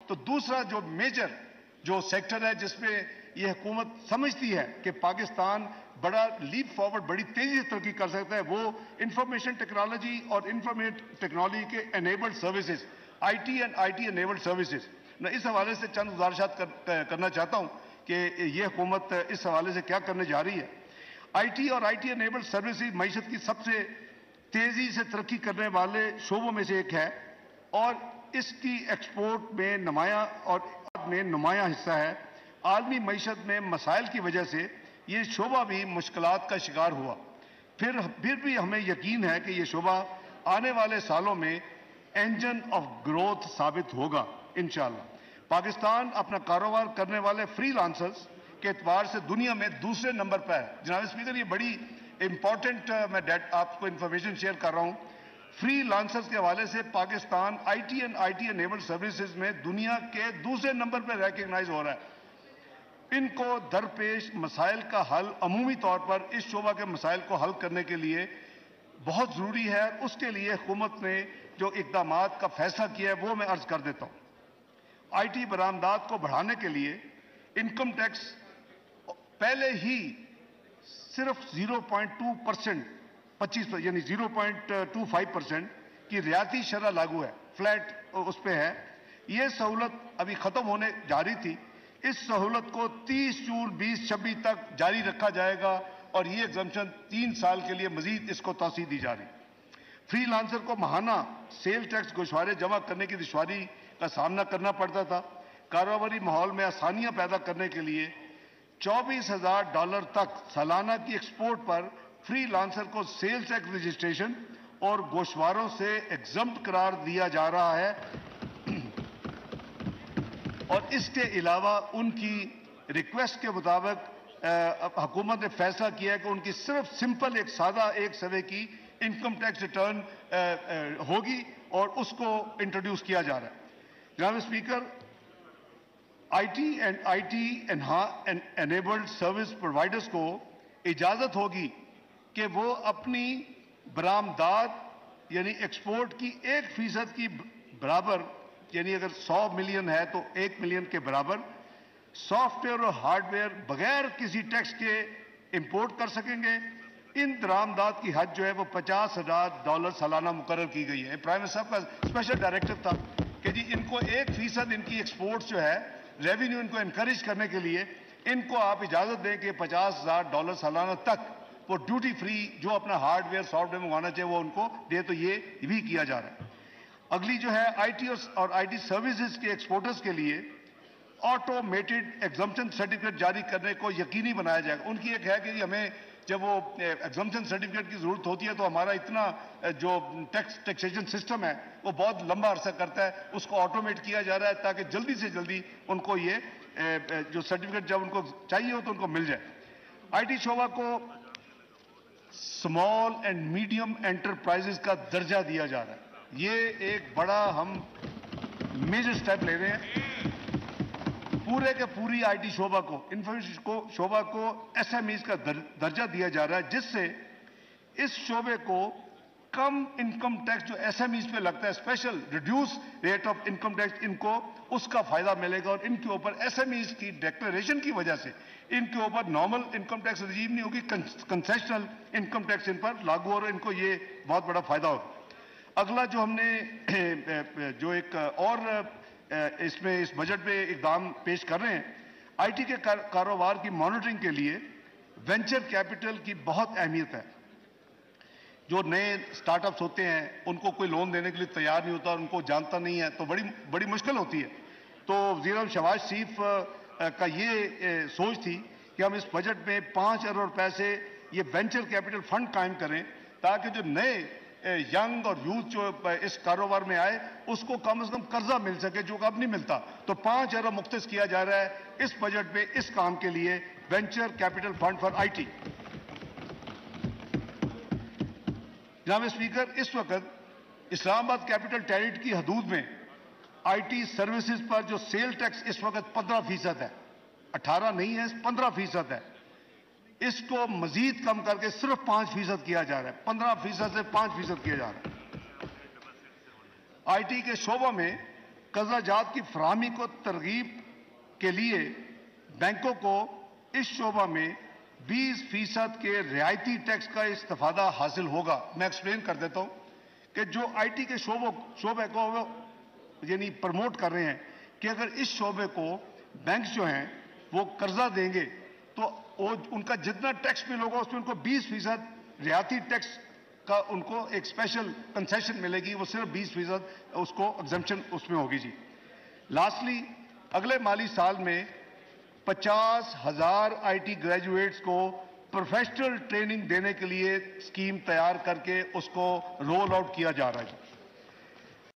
تو دوسرا جو میجر جو سیکٹر ہے جس میں یہ حکومت سمجھتی ہے کہ پاکستان بڑا لیپ فارورڈ بڑی تیزی سے ترقی کر سکتا ہے، وہ انفارمیشن ٹیکنالوجی اور انفارمیشن ٹیکنالوجی کے enabled services, I T and I T enabled services. میں اس حوالے سے چند گزارشات کرنا چاہتا ہوں کہ یہ حکومت اس حوالے سے کیا کرنے جا رہی ہے۔ آئی ٹی اور آئی ٹی انیبلڈ سروسز معیشت کی سب سے تیزی سے ترقی کرنے والے شعبوں میں سے ایک ہے اور اس کی ایکسپورٹ میں نمایاں حصہ ہے۔ عالمی معیشت میں مسائل کی وجہ سے یہ شعبہ بھی مشکلات کا شکار ہوا، پھر بھی ہمیں یقین ہے کہ یہ شعبہ آنے والے سالوں میں انجن آف گروتھ ثابت ہوگا انشاءاللہ۔ پاکستان اپنا کاروبار کرنے والے فری لانسرز کے اعتبار سے دنیا میں دوسرے نمبر پر ہے۔ جناب اسپیکر، یہ بڑی امپورٹنٹ میں آپ کو انفارمیشن شیئر کر رہا ہوں۔ فری لانسرز کے حوالے سے Pakistan I T and I T enabled services میں دنیا کے دوسرے نمبر پر ریکگنائز ہو رہا ہے۔ ان کو درپیش مسائل کا حل عمومی طور پر اس شعبہ کے مسائل کو حل کرنے کے لیے بہت ضروری ہے۔ اس کے لیے حکومت نے جو اقدامات کا فیصلہ کیا ہے وہ میں عرض کر دیتا ہوں۔ آئی ٹی برآمدات کو بڑھانے کے لیے انکم ٹیکس پہلے ہی صرف 0.2% یعنی 0.25% کی ریاتی شرح لاگو ہے، فلیٹ اس پہ ہے۔ یہ سہولت ابھی ختم ہونے جا رہی تھی، اس سہولت کو 30 جون 2026 تک جاری رکھا جائے گا اور یہ ایگزمپشن 3 سال کے لیے مزید اس کو توسیع دی جا رہی۔ فری لانسر کو ماہانہ سیل ٹیکس گوشوارے جمع کرنے کی دشواری کا سامنا کرنا پڑتا تھا۔ کاروباری ماحول میں آسانیاں پیدا کرنے کے لیے $24,000 تک سالانہ کی ایکسپورٹ پر فری لانسر کو سیل ٹیکس رجسٹریشن اور گوشواروں سے ایگزمپٹ قرار دیا جا رہا ہے اور اس کے علاوہ ان کی ریکویسٹ کے مطابق حکومت نے فیصلہ کیا ہے کہ ان کی صرف سمپل ایک سادہ ایک سوے کی انکم ٹیکس ریٹرن ہوگی اور اس کو انٹروڈیوس کیا جا رہا ہے۔ جناب speaker, I T and I T enabled service providers کو اجازت ہوگی کہ وہ اپنی برآمدات یعنی ایکسپورٹ کی 1% کی برابر، یعنی اگر 100 ملین ہے تو 1 ملین کے برابر سافٹ ویئر اور ہارڈ ویئر بغیر کسی ٹیکس کے امپورٹ کر سکیں گے۔ ان درآمدات کی حد جو ہے وہ $50,000 سالانہ مقرر کی گئی ہے۔ پرائم منسٹر صاحب کا اسپیشل ڈائریکٹو تھا کہ جی ان کو 1% ان کی ایکسپورٹس جو ہے ریونیو ان کو انکریج کرنے کے لیے ان کو آپ اجازت دیں کہ $50,000 سالانہ تک وہ ڈیوٹی فری جو اپنا ہارڈ ویئر سافٹ ویئر منگوانا چاہے وہ ان کو دے، تو یہ بھی کیا جا رہا ہے۔ اگلی جو ہے آئی ٹی اور آئی ٹی سروسز کے ایکسپورٹرز کے لیے آٹومیٹڈ ایگزمپشن سرٹیفکیٹ جاری کرنے کو یقینی بنایا جائے گا۔ ان کی ایک ہے کہ ہمیں جب وہ ایگزمپشن سرٹیفکیٹ کی ضرورت ہوتی ہے تو ہمارا اتنا جو ٹیکسیشن سسٹم ہے وہ بہت لمبا عرصہ کرتا ہے، اس کو آٹومیٹ کیا جا رہا ہے تاکہ جلدی سے جلدی ان کو یہ جو سرٹیفکیٹ جب ان کو چاہیے ہو تو ان کو مل جائے۔ آئی ٹی شعبہ کو اسمال اینڈ میڈیم انٹرپرائزز کا درجہ دیا جا رہا ہے۔ یہ ایک بڑا ہم میجر سٹیپ لے رہے ہیں۔ پورے کے پوری آئی ٹی شعبہ کو انفارمیشن شعبہ کو ایس ایم ایز کا درجہ دیا جا رہا ہے، جس سے اس شعبے کو کم انکم ٹیکس جو ایس ایم ایز پہ لگتا ہے، special reduce rate of income tax, ان کو اس کا فائدہ ملے گا اور ان کے اوپر ایس ایم ایز کی ڈیکلریشن کی وجہ سے ان کے اوپر نارمل انکم ٹیکس رجیم نہیں ہوگی، کنسیشنل انکم ٹیکس ان پر لاگو اور ان کو یہ بہت بڑا فائدہ ہوگا۔ اگلا جو ہم نے جو ایک اور اس بجٹ میں اقدام پیش کر رہے ہیں، آئی ٹی کے کاروبار کی مانیٹرنگ کے لیے وینچر کیپٹل کی بہت اہمیت ہے۔ جو نئے سٹارٹ اپس ہوتے ہیں ان کو کوئی لون دینے کے لیے تیار نہیں ہوتا اور ان کو جانتا نہیں ہے تو بڑی مشکل ہوتی ہے۔ تو وزیر اعظم شہباز شریف کا یہ سوچ تھی کہ ہم اس بجٹ میں 5 ارب روپے سے یہ وینچر کیپٹل فنڈ قائم کریں تاکہ جو نئے ینگ اور یوتھ جو اس کاروبار میں آئے اس کو کم از کم قرضہ مل سکے جو کہ اب نہیں ملتا۔ تو 5 ارب مختص کیا جا رہا ہے اس بجٹ میں اس کام کے لیے، venture capital fund for I T. جناب اسپیکر، اس وقت اسلام آباد کیپٹل ٹیریٹری کی حدود میں آئی ٹی سروسز پر جو سیل ٹیکس اس وقت 15% ہے، 18 نہیں ہے، 15% ہے، اس کو مزید کم کر کے صرف 5% کیا جا رہا ہے، 15% سے 5% کیا جا رہا ہے۔ آئی ٹی کے شعبوں میں قرضہ جات کی فراہمی کو ترغیب کے لیے بینکوں کو اس شعبہ میں 20% کے رعایتی ٹیکس کا استفادہ حاصل ہوگا۔ میں ایکسپلین کر دیتا ہوں کہ جو آئی ٹی کے شعبے کو یعنی پروموٹ کر رہے ہیں کہ اگر اس شعبے کو بینکس جو ہیں وہ قرضہ دیں گے تو ان کا جتنا ٹیکس بل ہوگا اس میں ان کو 20% رعایتی ٹیکس کا ان کو ایک اسپیشل کنسیشن ملے گی، وہ صرف 20% اس کو ایگزمپشن اس میں ہوگی جی۔ لاسٹلی اگلے مالی سال میں 50,000 آئی ٹی گریجویٹس کو پروفیشنل ٹریننگ دینے کے لیے اسکیم تیار کر کے اس کو رول آؤٹ کیا جا رہا ہے۔